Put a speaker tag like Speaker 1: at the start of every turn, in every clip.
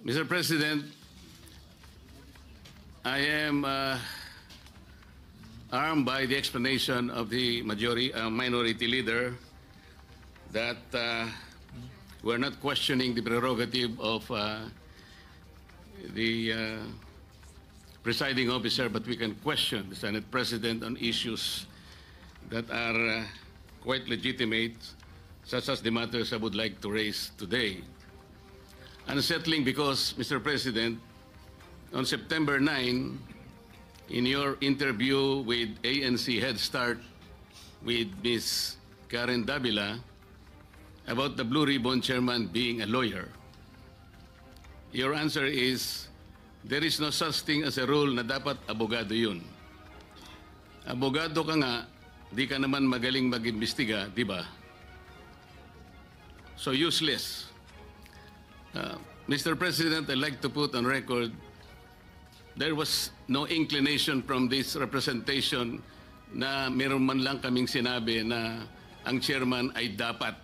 Speaker 1: Mr. President, I am armed by the explanation of the minority leader that we're not questioning the prerogative of the presiding officer, but we can question the Senate President on issues that are quite legitimate, such as the matters I would like to raise today. Unsettling because, Mr. President, on September 9, in your interview with ANC Head Start with Ms. Karen Davila about the Blue Ribbon Chairman being a lawyer, your answer is, there is no such thing as a rule na dapat abogado yun. Abogado ka nga, di ka naman magaling mag-imbestiga, di ba? So useless. Mr. President, I'd like to put on record, there was no inclination from this representation na meron man lang kaming sinabi na ang chairman ay dapat,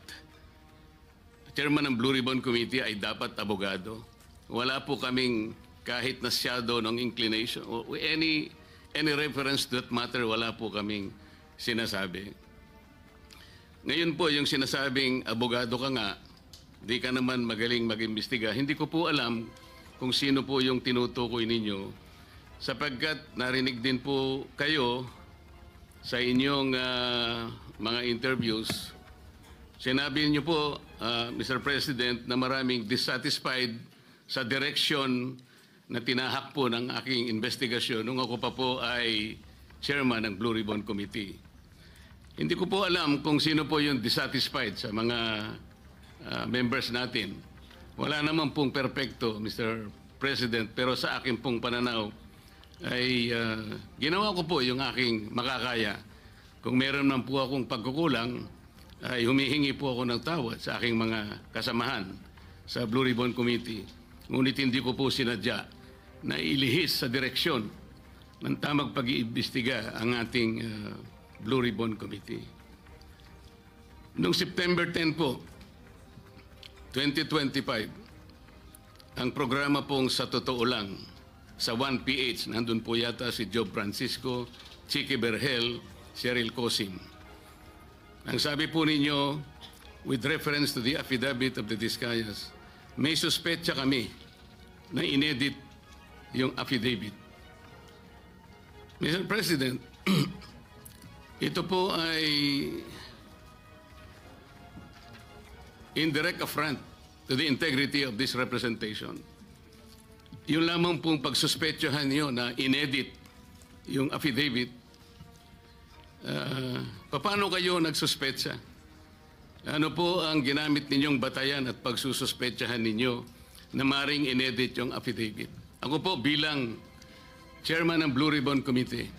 Speaker 1: chairman ng Blue Ribbon Committee ay dapat abogado. Wala po kaming kahit na shadow ng inclination. Any reference to that matter, wala po kaming sinasabi. Ngayon po, yung sinasabing abogado ka nga, di ka naman magaling mag-imbestiga, hindi ko po alam kung sino po yung tinutukoy ninyo sapagkat narinig din po kayo sa inyong mga interviews. Sinabi niyo po, Mr. President, na maraming dissatisfied sa direction na tinahak po ng aking investigasyon nung ako pa po ay chairman ng Blue Ribbon Committee. Hindi ko po alam kung sino po yung dissatisfied sa mga members natin. Wala naman pong perpekto, Mr. President, pero sa akin pong pananaw ay ginawa ko po yung aking makakaya. Kung meron man po akong pagkukulang, ay humihingi po ako ng tawad sa aking mga kasamahan sa Blue Ribbon Committee. Ngunit hindi ko po sinadya na ilihis sa direksyon ng tamang pag-iimbestiga ang ating Blue Ribbon Committee. Noong September 10 po, 2025, ang programa pong Sa Totoo Lang sa 1PH, nandun po yata si Job Francisco, Chicky Berhel, Cheryl Cosim. Ang sabi po ninyo, with reference to the affidavit of the Discayas, may suspetsa kami na inedit yung affidavit. Mr. President, ito po ay indirect affront to the integrity of this representation. Yung lamang pong pagsuspetsahan niyo na inedit yung affidavit, paano kayo nagsuspetsa? Ano po ang ginamit ninyong batayan at pagsususpetsahan ninyo na maring inedit yung affidavit? Ako po bilang chairman ng Blue Ribbon Committee,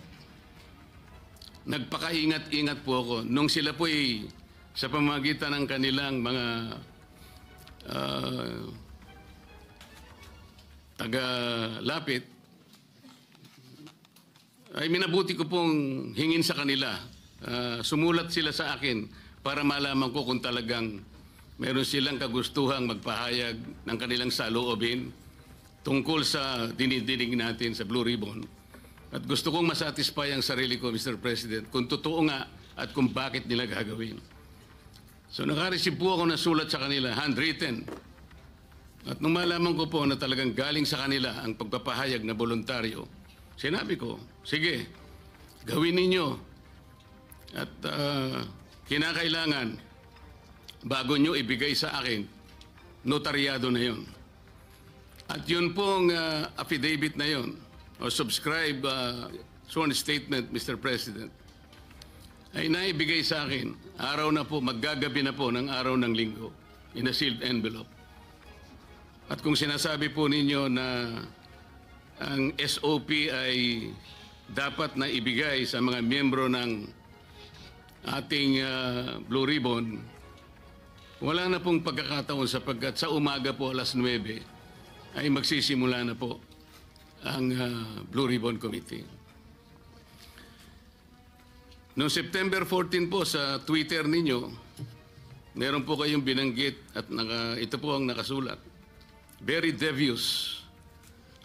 Speaker 1: nagpakaingat-ingat po ako nung sila po ay sa pamamagitan ng kanilang mga taga-lapit, ay minabuti ko pong hingin sa kanila. Sumulat sila sa akin para malaman ko kung talagang meron silang kagustuhang magpahayag ng kanilang saloobin tungkol sa dinidinig natin sa Blue Ribbon. At gusto kong masatisfy ang sarili ko, Mr. President, kung totoo nga at kung bakit nila gagawin. So nakareceive po ako ng sulat sa kanila, handwritten. At nung malaman ko po na talagang galing sa kanila ang pagpapahayag na voluntaryo, sinabi ko, sige, gawin ninyo. At kinakailangan, bago nyo ibigay sa akin, notaryado na yon. At yun pong affidavit na yon, o subscribe sworn statement, Mr. President, ay naibigay sa akin, araw na po, maggagabi na po ng araw ng linggo, in a sealed envelope. At kung sinasabi po ninyo na ang SOP ay dapat na ibigay sa mga miyembro ng ating Blue Ribbon, wala na pong pagkakataon sapagkat sa umaga po alas 9 ay magsisimula na po ang Blue Ribbon Committee. Noong September 14 po sa Twitter ninyo, meron po kayong binanggit at ito po ang nakasulat. very devious.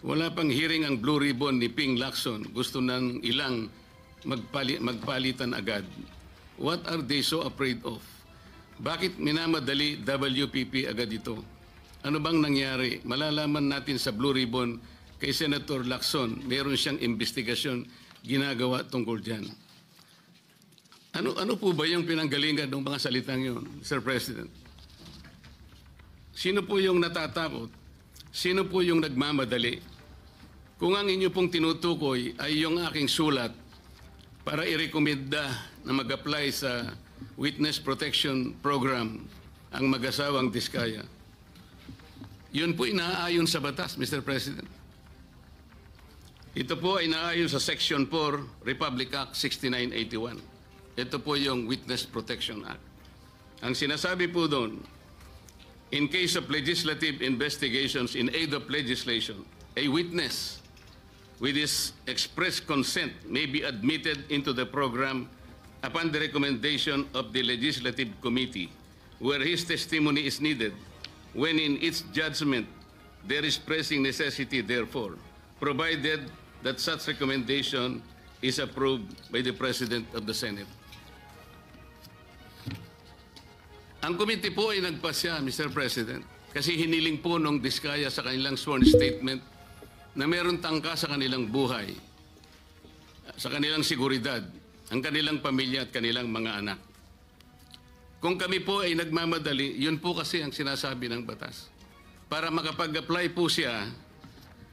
Speaker 1: Wala pang hearing ang Blue Ribbon ni Ping Lacson. Gusto ng ilang magpalitan agad. What are they so afraid of? Bakit minamadali WPP agad ito? Ano bang nangyari? Malalaman natin sa Blue Ribbon kay Senator Lacson, meron siyang investigasyon ginagawa tungkol dyan. Ano po ba yung pinanggalingan ng mga salitang yun, Sir President? Sino po yung natatakot? Sino po yung nagmamadali? Kung ang inyo pong tinutukoy ay yung aking sulat para irekomenda na mag-apply sa Witness Protection Program ang mag-asawang Diskaya, yun po inaayon sa batas, Mr. President. Ito po ay inaayon sa Section 4, Republic Act 6981. Ito po yung Witness Protection Act. Ang sinasabi po doon, in case of legislative investigations in aid of legislation, a witness with his express consent may be admitted into the program upon the recommendation of the Legislative Committee where his testimony is needed when in its judgment there is pressing necessity therefore, provided that such recommendation is approved by the President of the Senate. Ang committee po ay nagpasya, Mr. President, kasi hiniling po nung Diskaya sa kanilang sworn statement na meron tangka sa kanilang buhay, sa kanilang seguridad, ang kanilang pamilya at kanilang mga anak. Kung kami po ay nagmamadali, yun po kasi ang sinasabi ng batas. Para makapag-apply po siya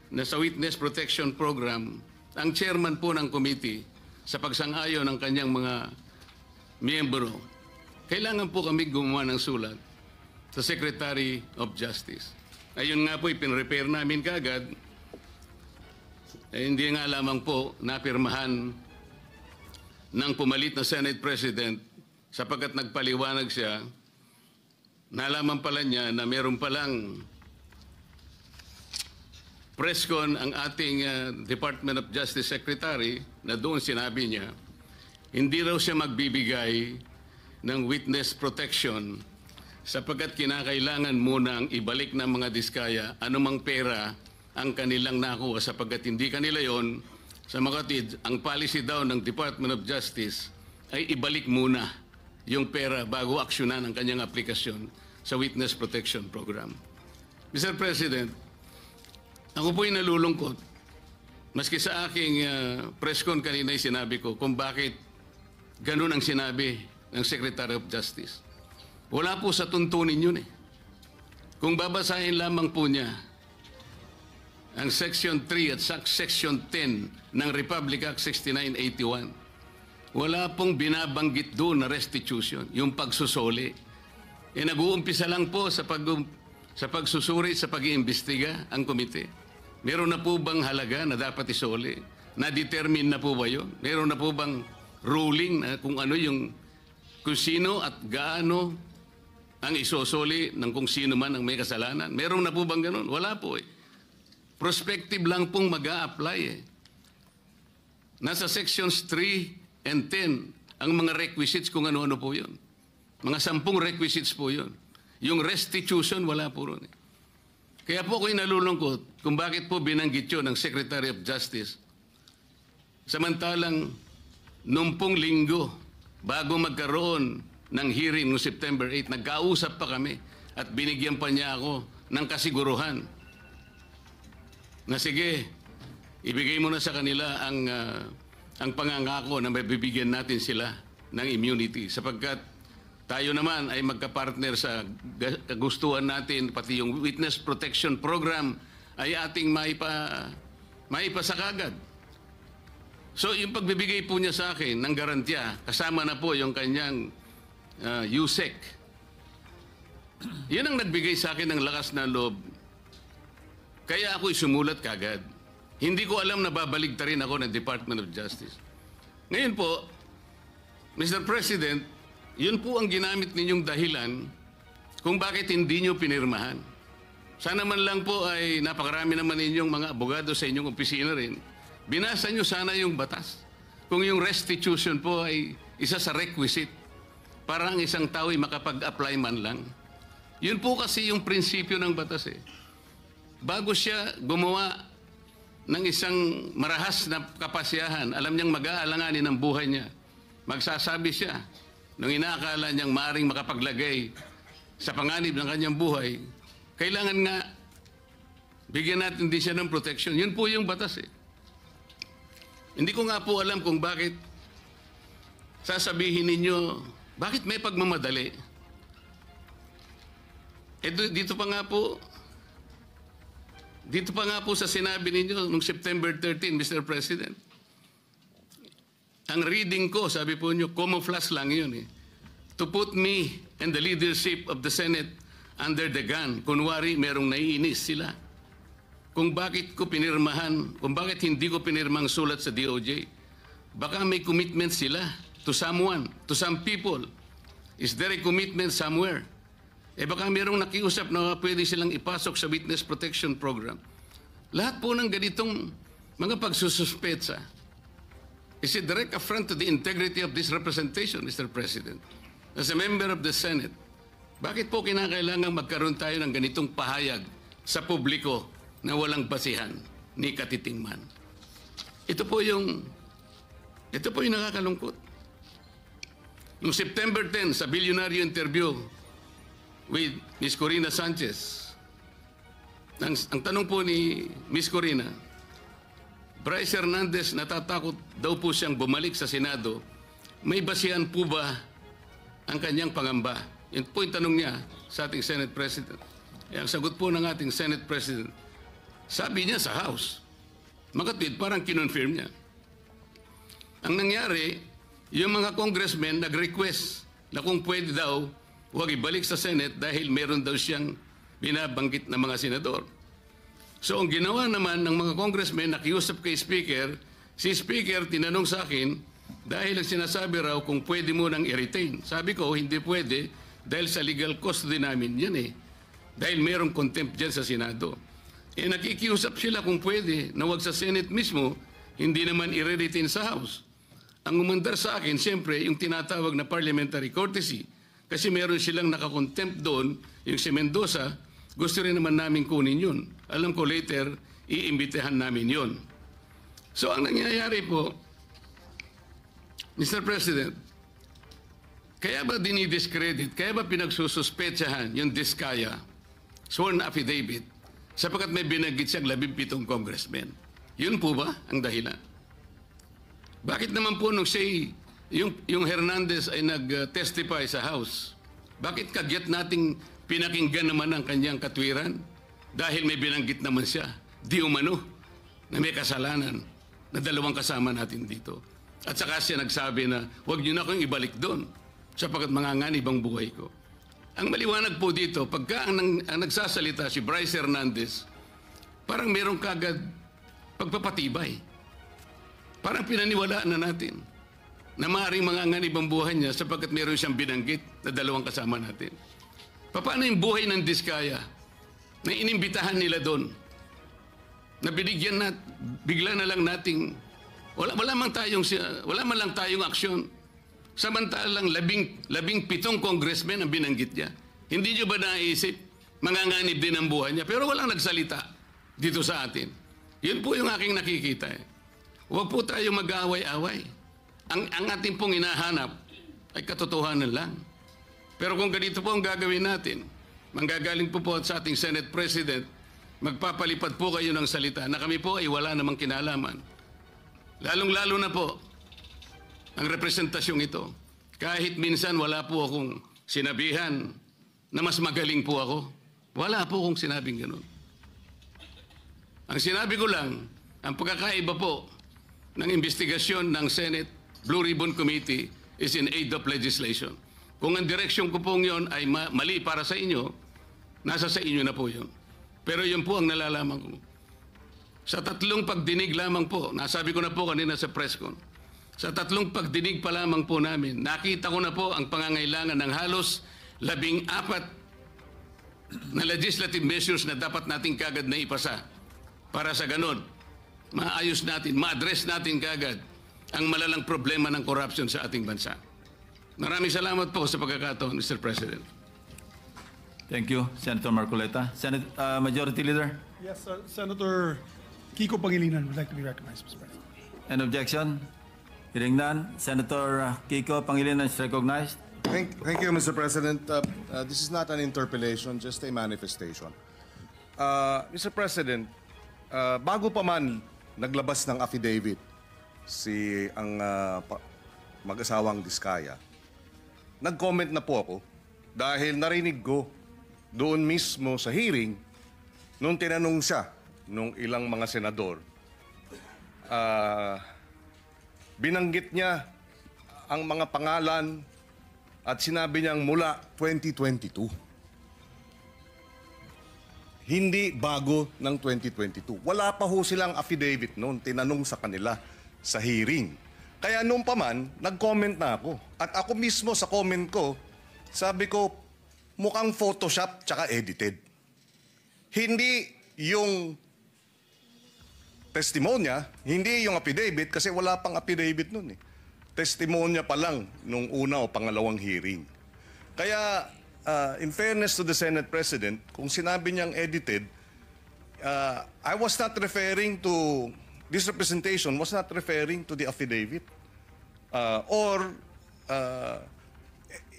Speaker 1: na sa Witness Protection Program, ang chairman po ng committee sa pagsang-ayon ng kanyang mga miyembro, kailangan po kami gumawa ng sulat sa Secretary of Justice. Ayun nga po, ipinrepair namin kaagad. Hindi nga lamang po napirmahan ng pumalit na Senate President sapagkat nagpaliwanag siya, nalaman pala niya na meron palang presscon ang ating Department of Justice Secretary na doon sinabi niya, hindi raw siya magbibigay ng witness protection sapagkat kinakailangan muna ang ibalik ng mga Diskaya anumang pera ang kanilang nakuha sapagkat hindi kanila yon. Sa makatid, ang policy daw ng Department of Justice ay ibalik muna yung pera bago aksyonan ang kanyang aplikasyon sa Witness Protection Program. Mr. President, ako po'y nalulungkot. Maski sa aking press con kanina ay sinabi ko kung bakit ganun ang sinabi ng Secretary of Justice. Wala po sa tuntunin yun eh. Kung babasahin lamang po niya ang Section 3 at Section 10 ng Republic Act 6981, wala pong binabanggit doon na restitution, yung pagsusuli. Nag-uumpisa lang po sa pagsusuri, sa pag-iimbestiga ang komite. Meron na po bang halaga na dapat isuli? Na-determine na po ba yun? Meron na po bang ruling na kung ano yung kung sino at gaano ang isosoli ng kung sino man ang may kasalanan? Meron na po bang ganun? Wala po eh. Prospective lang pong mag-a-apply eh. Nasa sections 3 and 10 ang mga requisites kung ano-ano po yun. Mga 10 requisites po yun. Yung restitution, wala po ron eh. Kaya po ako'y nalulungkot kung bakit po binanggit yun ng Secretary of Justice. Samantalang, nung pong linggo, bago magkaroon ng hearing noong September 8, nagkausap pa kami at binigyan pa niya ako ng kasiguruhan na sige, ibigay mo na sa kanila ang pangangako na mabibigyan natin sila ng immunity sapagkat tayo naman ay magkapartner sa kagustuhan natin, pati yung Witness Protection Program ay ating maipasakagad. So yung pagbibigay po niya sa akin ng garantiya, kasama na po yung kanyang USEC. Yan ang nagbigay sa akin ng lakas na loob. Kaya ako'y sumulat kagad. Hindi ko alam na babaligtarin ako ng Department of Justice. Ngayon po, Mr. President, yun po ang ginamit ninyong dahilan kung bakit hindi nyo pinirmahan. Sana man lang po ay napakarami naman ninyong mga abogado sa inyong opisina rin. Binasa nyo sana yung batas. Kung yung restitution po ay isa sa requisite para ang isang tao ay makapag-apply man lang. Yun po kasi yung prinsipyo ng batas eh. bago siya gumawa ng isang marahas na kapasyahan, alam niyang mag-aalanganin ang buhay niya. Magsasabi siya, nung inaakala niyang maaring makapaglagay sa panganib ng kanyang buhay, kailangan nga bigyan natin din siya ng protection. Yun po yung batas eh. Hindi ko nga po alam kung bakit sasabihin ninyo, bakit may pagmamadali? Dito pa nga po sa sinabi ninyo noong September 13, Mr. President. Ang reading ko, sabi po niyo, camouflage lang yun eh. To put me and the leadership of the Senate under the gun. Kunwari, merong naiinis sila. Kung bakit ko pinirmahan, kung bakit hindi ko pinirmang sulat sa DOJ. Baka may commitment sila to someone, to some people. Is there a commitment somewhere? Baka mayroong nakiusap na pwede silang ipasok sa Witness Protection Program. Lahat po ng ganitong mga pagsususpetsa is a direct affront to the integrity of this representation, Mr. President. As a member of the Senate, bakit po kinakailangan magkaroon tayo ng ganitong pahayag sa publiko na walang basihan ni katitingman? Ito po yung nakakalungkot. Noong September 10, sa bilyonaryo interview with Ms. Corina Sanchez, ang tanong po ni Ms. Corina, Bryce Hernandez natatakot daw po siyang bumalik sa Senado. May basihan po ba ang kanyang pangamba? Yan po yung tanong niya sa ating Senate President. Ang sagot po ng ating Senate President, sabi niya sa House. Makatwid, parang kinonfirm niya. Ang nangyari, yung mga congressmen nag-request na kung pwede daw, huwag ibalik sa Senate dahil meron daw siyang binabanggit na mga senador. So ang ginawa naman ng mga congressmen, nakiusap kay Speaker, si Speaker tinanong sa akin, dahil ang sinasabi raw kung pwede mo nang i-retain. Sabi ko, hindi pwede dahil sa legal custody namin yan eh. Dahil merong contempt dyan sa Senado. Nakikiusap sila kung pwede na wag sa Senate mismo, hindi naman i-retain sa House. Ang umandar sa akin, siyempre, yung tinatawag na parliamentary courtesy. Kasi meron silang nakakontempt doon, yung si Mendoza, gusto rin naman namin kunin yun. Alam ko later, iimbitehan namin yun. So ang nangyayari po, Mr. President, kaya ba dinidiscredit, kaya ba pinagsususpetsahan yung Diskaya sworn affidavit sapagkat may binanggit siyang 17 congressmen? Yun po ba ang dahilan? Bakit naman po nung siya, yung Hernandez ay nag-testify sa House, bakit kagyat nating pinakinggan naman ang kanyang katwiran? Dahil may binanggit naman siya, di umano, na may kasalanan na dalawang kasama natin dito. At saka siya nagsabi na, huwag niyo na akong ibalik doon sapagkat manganganib ang buhay ko. Ang maliwanag po dito, pagka ang nagsasalita si Bryce Hernandez, parang merong kagad pagpapatibay. Parang pinaniwalaan na natin na maaaring manganganib ang buhay niya sapagkat meron siyang binanggit na dalawang kasama natin. Paano yung buhay ng Diskaya na inimbitahan nila doon? Na binigyan na, bigla na lang nating, wala man lang tayong aksyon. Samantalang 17 congressmen ang binanggit niya. Hindi niyo ba naisip, manganganib din ang buhay niya? Pero walang nagsalita dito sa atin. Yun po yung aking nakikita eh. Huwag po tayong mag-aaway-away. Ang ating pong hinahanap ay katotohanan lang. Pero kung ganito po ang gagawin natin, manggagaling po sa ating Senate President, magpapalipad po kayo ng salita na kami po ay wala namang kinalaman. Lalong-lalo na po ang representasyong ito. Kahit minsan wala po akong sinabihan na mas magaling po ako. Wala po akong sinabing gano'n. Ang sinabi ko lang, ang pagkakaiba po ng investigasyon ng Senate Blue Ribbon Committee is in aid of legislation. Kung ang direksyon ko pong yon ay mali para sa inyo, nasa sa inyo na po yun. Pero yun po ang nalalaman ko. Sa 3 pagdinig lamang po, nasabi ko na po kanina sa press con, sa 3 pagdinig pa lamang po namin, nakita ko na po ang pangangailangan ng halos 14 na legislative measures na dapat natin kagad na ipasa para sa ganon, maayos natin, ma-address natin kagad ang malalang problema ng corruption sa ating bansa. Maraming salamat po sa pagkakataon, Mr. President.
Speaker 2: Thank you, Senator Marcoleta. Majority Leader,
Speaker 3: Yes, Senator Kiko Pangilinan would like to be recognized, Mr. President.
Speaker 2: an objection? Hearing none, Senator Kiko Pangilinan is recognized.
Speaker 4: Thank you, Mr. President. This is not an interpellation, just a manifestation. Mr. President, bago pa man naglabas ng affidavit ang mag-asawang Diskaya, nag-comment na po ako dahil narinig ko doon mismo sa hearing nung tinanong siya nung ilang mga senador. Binanggit niya ang mga pangalan at sinabi niyang mula 2022. Hindi bago ng 2022. Wala pa ho silang affidavit noon, tinanong sa kanila sa hearing. Kaya nung pa man, nag-comment na ako. At ako mismo sa comment ko, sabi ko, mukhang Photoshop tsaka edited. Hindi yung testimonya, hindi yung affidavit kasi wala pang affidavit noon eh. Testimonya pa lang nung una o pangalawang hearing. Kaya, in fairness to the Senate President, kung sinabi niyang edited, I was not referring to, this representation was not referring to the affidavit or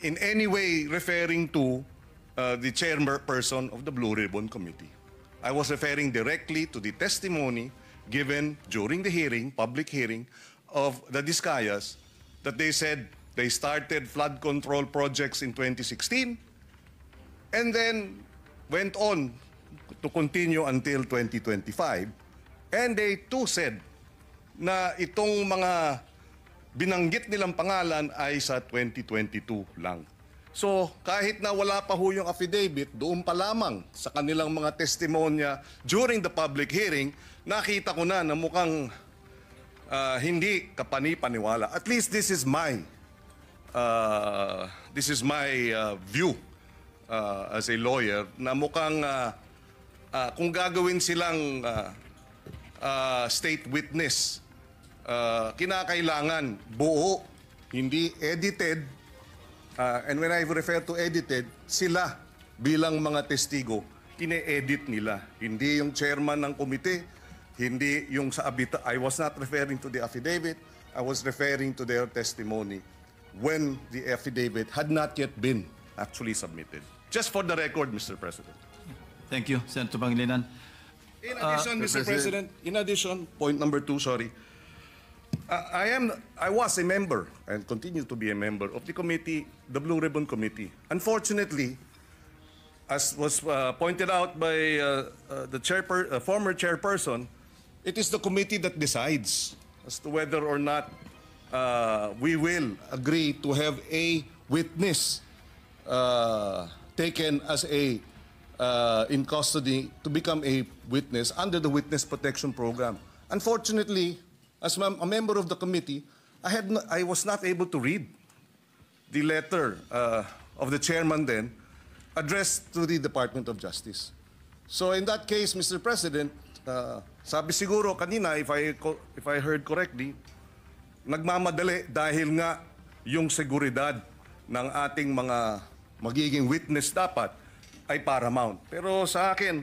Speaker 4: in any way referring to the chairperson of the Blue Ribbon Committee. I was referring directly to the testimony given during the hearing, public hearing, of the Diskayas that they said they started flood control projects in 2016 and then went on to continue until 2025. And they too said na itong mga binanggit nilang pangalan ay sa 2022 lang. So kahit na wala pa ho yung affidavit, doon pa lamang sa kanilang mga testimonya during the public hearing, nakita ko na mukhang hindi kapani-paniwala. At least this is my view as a lawyer na mukhang kung gagawin silang state witness, kinakailangan buo, hindi edited. And when I refer to edited, sila bilang mga testigo, ine-edit nila. Hindi yung chairman ng komite, hindi yung sa abita. I was not referring to the affidavit. I was referring to their testimony when the affidavit had not yet been actually submitted. Just for the record, Mr. President.
Speaker 2: Thank you, Senator Pangilinan.
Speaker 4: In addition, Mr. President, in addition, point number 2, sorry. I was a member and continue to be a member of the committee, the Blue Ribbon Committee. Unfortunately, as was pointed out by the former chairperson, it is the committee that decides as to whether or not we will agree to have a witness taken as in custody to become a witness under the Witness Protection Program. Unfortunately, as a member of the committee, I was not able to read the letter of the chairman then addressed to the Department of Justice. So in that case, Mr. President, sabi siguro kanina, if I heard correctly, nagmamadali dahil nga yung seguridad ng ating mga magiging witness dapat ay paramount. Pero sa akin,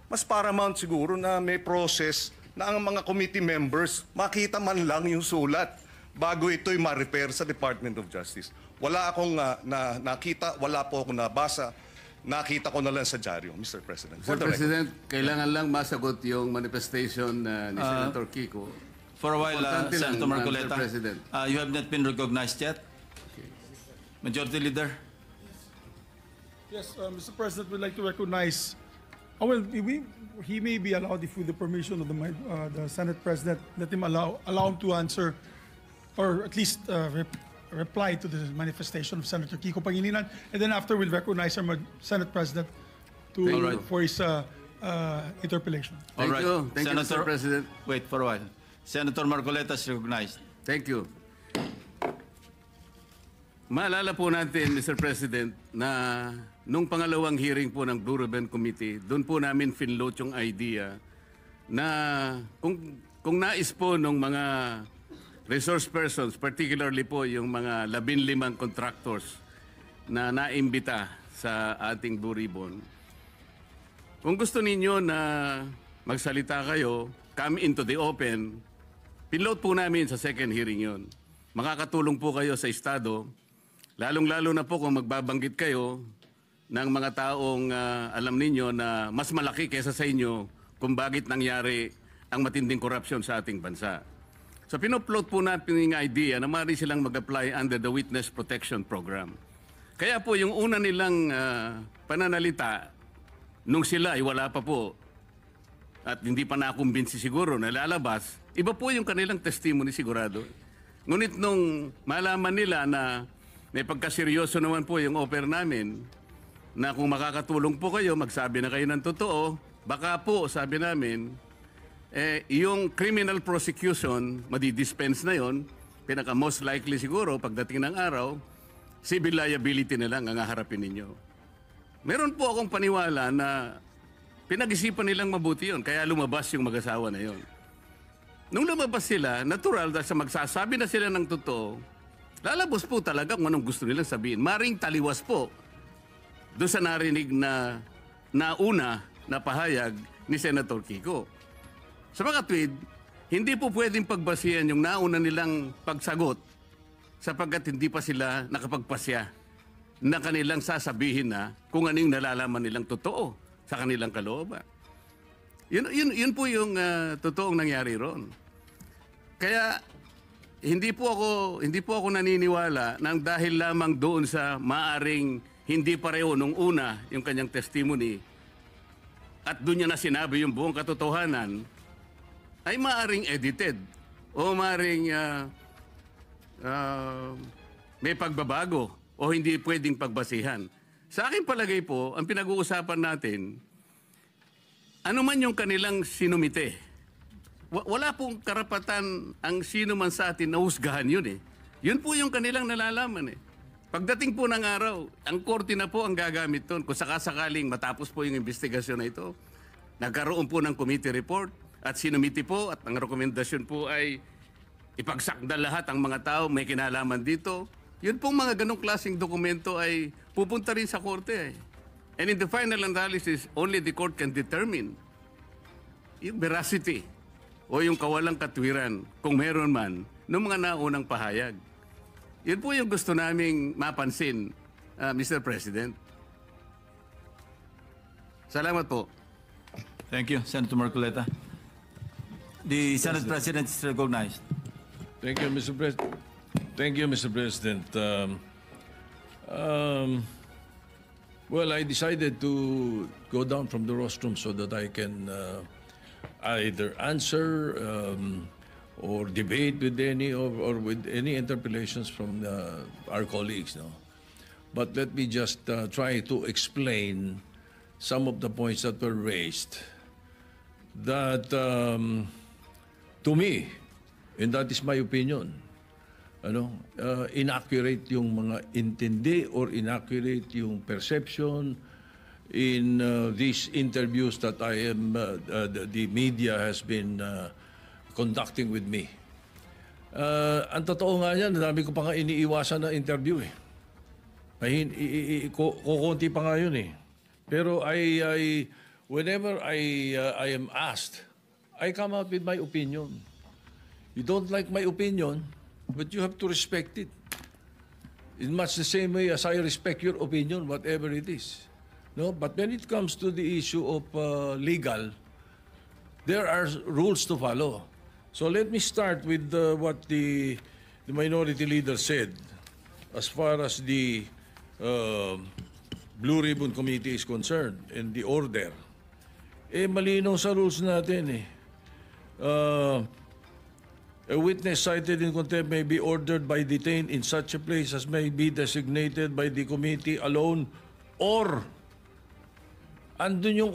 Speaker 4: mas paramount siguro na may process na ang mga committee members makita man lang yung sulat bago ito'y ma-repair sa Department of Justice. Wala akong nakita, wala po akong nabasa, nakita ko na lang sa dyaryo, Mr. President.
Speaker 1: Mr. President, kailangan lang masagot yung manifestation ni Senator Kiko.
Speaker 2: For a while,
Speaker 1: Importante lang,
Speaker 2: Senator Marcoleta,
Speaker 1: Mr. President.
Speaker 2: you have not been recognized yet. Majority Leader.
Speaker 3: Yes, Mr. President, we'd like to recognize, he may be allowed, if with the permission of the Senate President, let him allow him to answer, or at least reply to the manifestation of Senator Kiko Pangilinan, and then after we'll recognize our Senate President for his interpellation.
Speaker 1: Thank you. Thank you,
Speaker 2: Senator,
Speaker 1: Mr. President.
Speaker 2: Wait for a while. Senator Marcoleta is recognized.
Speaker 1: Thank you. Maalala po natin, Mr. President, na nung pangalawang hearing po ng Blue Ribbon Committee, doon po namin finload yung idea na kung nais po ng mga resource persons, particularly po yung mga 15 contractors na naimbita sa ating Blue Ribbon. Kung gusto ninyo na magsalita kayo, come into the open, pinload po namin sa second hearing yon. Makakatulong po kayo sa Estado, lalong-lalo na po kung magbabanggit kayo ng mga taong alam ninyo na mas malaki kaysa sa inyo kung bakit nangyari ang matinding korupsyon sa ating bansa. So pinupload po natin yung idea na maaari silang mag-apply under the Witness Protection Program. Kaya po yung una nilang pananalita, nung sila ay wala pa po at hindi pa nakumbinsi siguro na lalabas, iba po yung kanilang testimony sigurado. Ngunit nung malaman nila na may pagkaseryoso naman po yung offer namin, na kung makakatulong po kayo, magsabi na kayo ng totoo, baka po, sabi namin, yung criminal prosecution, madidispense na yon, pinaka most likely siguro, pagdating ng araw, civil liability na lang ang haharapin ninyo. Meron po akong paniwala na pinag-isipan nilang mabuti yon, kaya lumabas yung mag-asawa na yon. Nung lumabas sila, natural dahil sa magsasabi na sila ng totoo, lalabas po talaga kung anong gusto nilang sabihin. Maring taliwas po doon sa narinig na nauna na pahayag ni Senator Kiko. Sa mga tweet, hindi po pwedeng pagbasihan yung nauna nilang pagsagot sapagkat hindi pa sila nakapagpasya na kanilang sasabihin na kung ano yung nalalaman nilang totoo sa kanilang kalooban. Yun po yung totoong nangyari ron. Kaya hindi po ako naniniwala nang dahil lamang doon sa maaring hindi pareho nung una yung kanyang testimony at doon niya na sinabi yung buong katotohanan ay maaring edited o maaring may pagbabago o hindi pwedeng pagbasihan. Sa aking palagay po, ang pinag-uusapan natin, ano man yung kanilang sinumite, wala pong karapatan ang sino man sa atin na husgahan yun eh. Yun po yung kanilang nalalaman eh. Pagdating po ng araw, ang korte na po ang gagamit doon. Kung sakasakaling matapos po yung investigasyon na ito, nagkaroon po ng committee report at sinumiti po at ang rekomendasyon po ay ipagsakda lahat ang mga tao may kinalaman dito. Yun pong mga ganong klaseng dokumento ay pupunta rin sa korte. And in the final analysis, only the court can determine yung veracity o yung kawalang katwiran, kung meron man, ng mga naunang pahayag. Yun po yung gusto naming mapansin, Mr. President. Salamat po.
Speaker 2: Thank you, Senator Marcoleta. The Senate President is recognized.
Speaker 5: Thank you, Mr. President. Thank you, Mr. President. Well, I decided to go down from the rostrum so that I can either answer or debate with any or with any interpellations from our colleagues. No? But let me just try to explain some of the points that were raised that, to me, and that is my opinion, inaccurate yung mga intindi or inaccurate yung perception in these interviews that the media has been conducting with me. Ang totoo nga yan, dami ko pa nga iniiwasan na interview eh. Kukunti pa nga yun eh. Pero whenever I am asked, I come out with my opinion. You don't like my opinion, but you have to respect it. In much the same way as I respect your opinion, whatever it is. No, but when it comes to the issue of legal, there are rules to follow. So let me start with what the minority leader said as far as the Blue Ribbon Committee is concerned and the order. Malinaw sa rules natin eh. A witness cited in contempt may be ordered by detained in such a place as may be designated by the committee alone or, andun yung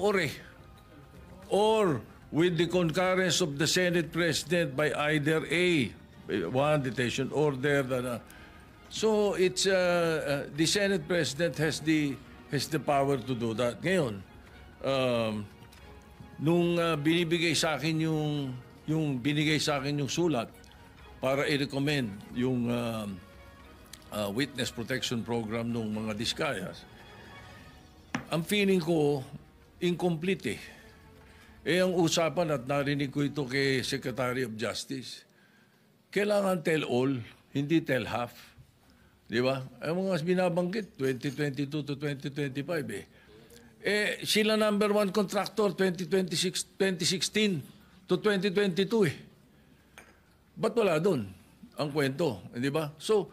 Speaker 5: or with the concurrence of the Senate President by either one detention order. So it's the Senate President has the power to do that. Ngayon, nung binibigay sa akin yung binigay sa akin yung sulat para i-recommend yung witness protection program ng mga Diskayas, ang feeling ko, incomplete eh. Ang usapan at narinig ko ito kay Secretary of Justice, kailangan tell all, hindi tell half. Di ba? Ang mga binabanggit, 2022 to 2025 eh. Sila number one contractor, 2016 to 2022 eh. Ba't wala doon ang kwento? Di ba? So,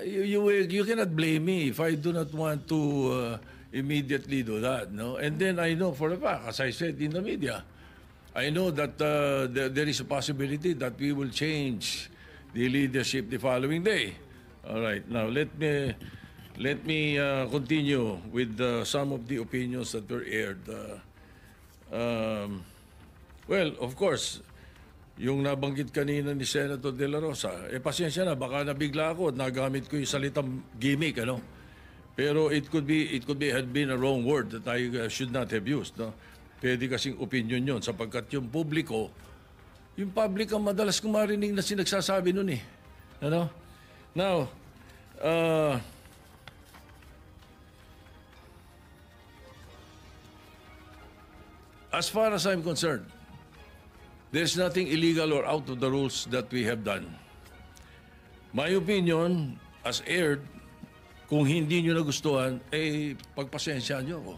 Speaker 5: you cannot blame me if I do not want to immediately do that. No? And then I know for a fact, as I said in the media, I know that there is a possibility that we will change the leadership the following day. All right. Now, let me continue with some of the opinions that were aired. Well, of course, yung nabanggit kanina ni Senator De La Rosa, pasensya na, baka nabigla ako at nagamit ko yung salitang gimmick, ano? Pero it could had been a wrong word that I should not have used, no? Pwede kasing opinion yon sapagkat yung public ang madalas kong marinig na sinagsasabi nun eh. Ano? Now, as far as I'm concerned, there's nothing illegal or out of the rules that we have done. My opinion, as aired, kung hindi nyo nagustuhan, pagpasensya nyo ako.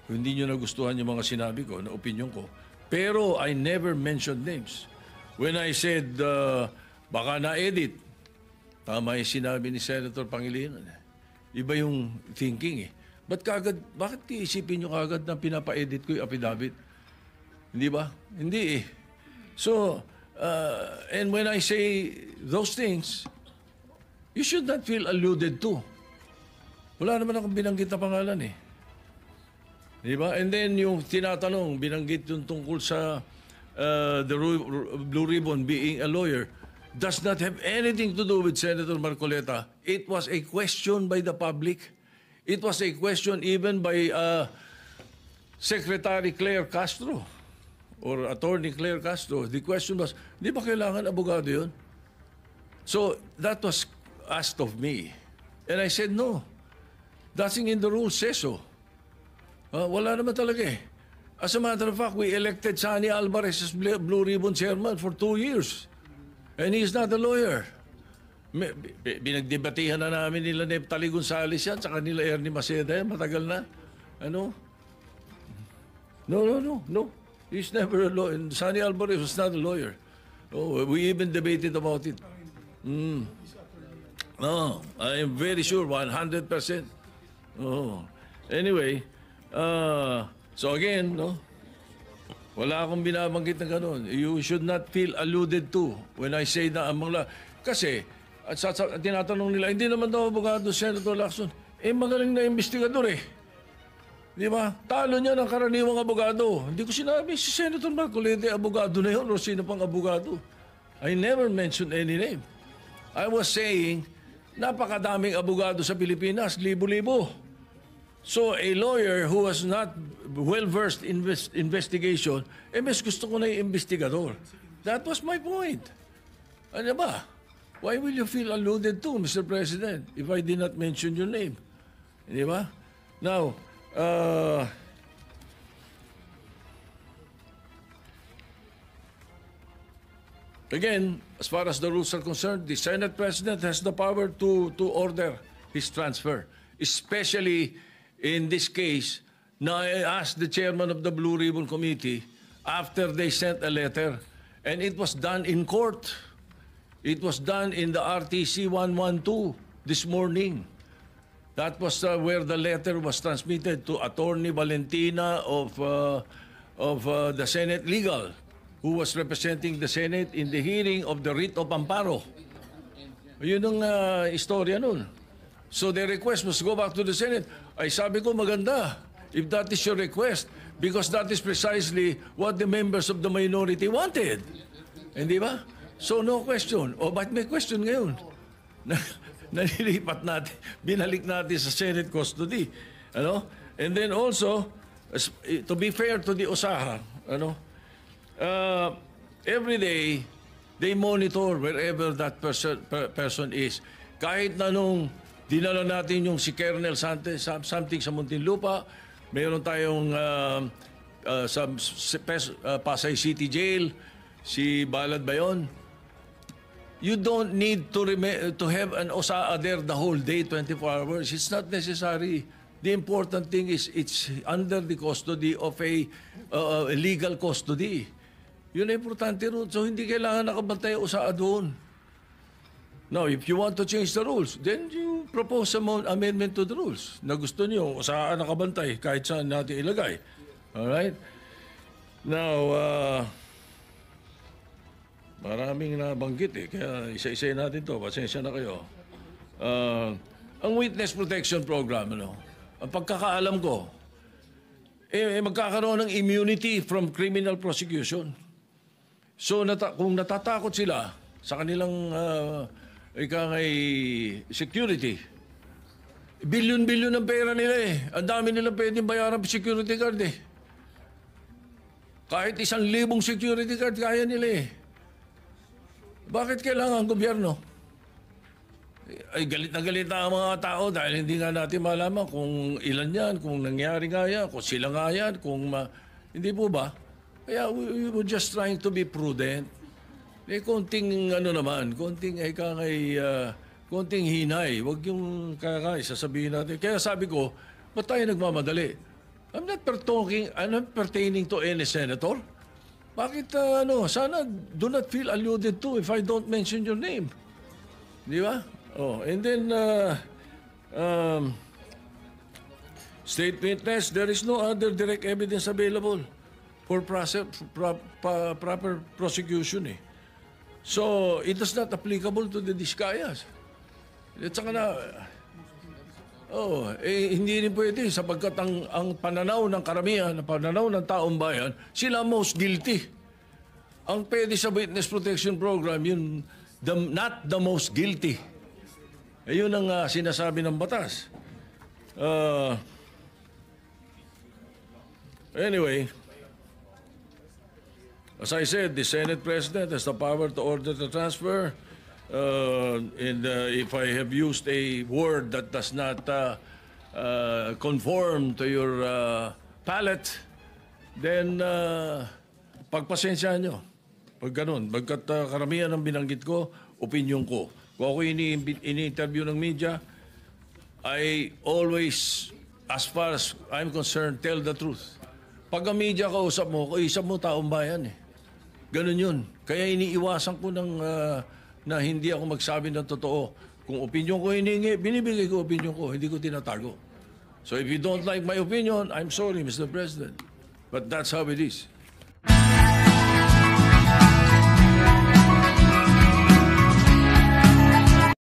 Speaker 5: Kung hindi nyo nagustuhan yung mga sinabi ko, na opinion ko. Pero I never mentioned names. When I said, baka na-edit, tama yung sinabi ni Senator Pangilinan. Iba yung thinking eh. Bakit iisipin nyo kagad na pinapa-edit ko yung affidavit? Hindi ba? Hindi eh. So, and when I say those things, you should not feel alluded to. Wala naman akong binanggit na pangalan eh. Di ba? And then yung tinatanong, binanggit yung tungkol sa the Blue Ribbon being a lawyer, does not have anything to do with Senator Marcoleta. It was a question by the public. It was a question even by Secretary Claire Castro or Attorney Claire Castro. The question was, di ba kailangan abogado yun? So, that was asked of me. And I said, no. Nothing in the rules says so. Wala naman talaga eh. As a matter of fact, we elected Sani Alvarez as Blue Ribbon Chairman for 2 years. And he is not a lawyer. Binagdebatihan na namin nila Neptali Gonzales yan, sa kanila Ernie Maceda yan, matagal na. Ano? No. He's never a lawyer. Sani Alvarez was not a lawyer. Oh, we even debated about it. No, I am very sure, 100%. Oh. Anyway, so again, no, wala akong binabanggit na gano'n. You should not feel alluded to when I say na among kasi, at tinatanong nila, hindi naman daw abogado Senator Lacson. Magaling na investigador eh. Di ba? Talo niya ng karaniwang abogado. Hindi ko sinabi, si Senator Marcoleta, abogado na yun o sino pang abogado. I never mentioned any name. I was saying, napakadaming abogado sa Pilipinas, libo-libo. So a lawyer who was not well-versed in investigation, mas gusto ko na yung investigador. That was my point. Ano ba? Why will you feel alluded to, Mr. President, if I did not mention your name? Di ba? Now, again, as far as the rules are concerned, the Senate President has the power to order his transfer, especially in this case, na I asked the chairman of the Blue Ribbon Committee after they sent a letter, and it was done in court. It was done in the RTC 112 this morning. That was where the letter was transmitted to Attorney Valentina of the Senate Legal, who was representing the Senate in the hearing of the writ of amparo. Yun ang istorya nun. So the request must go back to the Senate. Ay sabi ko maganda, if that is your request, because that is precisely what the members of the minority wanted. Hindi ba? So no question. O ba't may question ngayon? Nalilipat natin, binalik natin sa Senate custody. Ano? And then also, to be fair to the OSAHA, ano? Every day, they monitor wherever that person is. Kahit na nung dinala natin yung si Colonel something sa Muntinlupa. Meron tayong sa Pasay City Jail, si Balad ba yun? You don't need to have an OSAA there the whole day, 24 hours. It's not necessary. The important thing is it's under the custody of a legal custody. Yun ang importante ron. So hindi kailangan nakabantay ang OSAA doon. Now, if you want to change the rules, then you propose some amendment to the rules na gusto niyo OSAA nakabantay kahit saan natin ilagay. Alright? Now, maraming nabanggit kaya isa-isa natin to. Pasensya na kayo. Ang Witness Protection Program, ang pagkakaalam ko, magkakaroon ng immunity from criminal prosecution. So, kung natatakot sila sa kanilang security, bilyon-bilyon ang pera nila Ang dami nilang pwedeng bayaran security guard Kahit 1,000 security guard kaya nila Bakit kailangan ang gobyerno? Ay galit na ang mga tao dahil hindi nga natin malaman kung ilan yan, kung nangyari nga yan, kung sila nga yan, hindi po ba? Kaya we were just trying to be prudent. Konting konting hinay. Huwag yung sasabihin natin. Kaya sabi ko, ba't tayo nagmamadali? I'm not pertaining to any senator. Bakit, sana do not feel alluded to if I don't mention your name. Di ba? And then, state witness, there is no other direct evidence available for proper prosecution So, it is not applicable to the Discayas. At saka hindi rin pwede sapagkat ang pananaw ng karamihan, ang pananaw ng taong bayan, sila most guilty. Ang pwede sa Witness Protection Program, yun, not the most guilty. Yun ang sinasabi ng batas. Anyway, as I said, the Senate President has the power to order the transfer. And if I have used a word that does not conform to your palate, then pagpasensyahan nyo. Pag ganun, bagkat karamihan ng binanggit ko, opinion ko. Kung ako ini-interview ng media, I always, as far as I'm concerned, tell the truth. Pag ang media kausap mo taong bayan Ganun yun. Kaya iniiwasan ko na hindi ako magsabi ng totoo. Kung opinion ko hiningi, binibigay ko opinion ko, hindi ko tinatago. So if you don't like my opinion, I'm sorry, Mr. President. But that's how it is.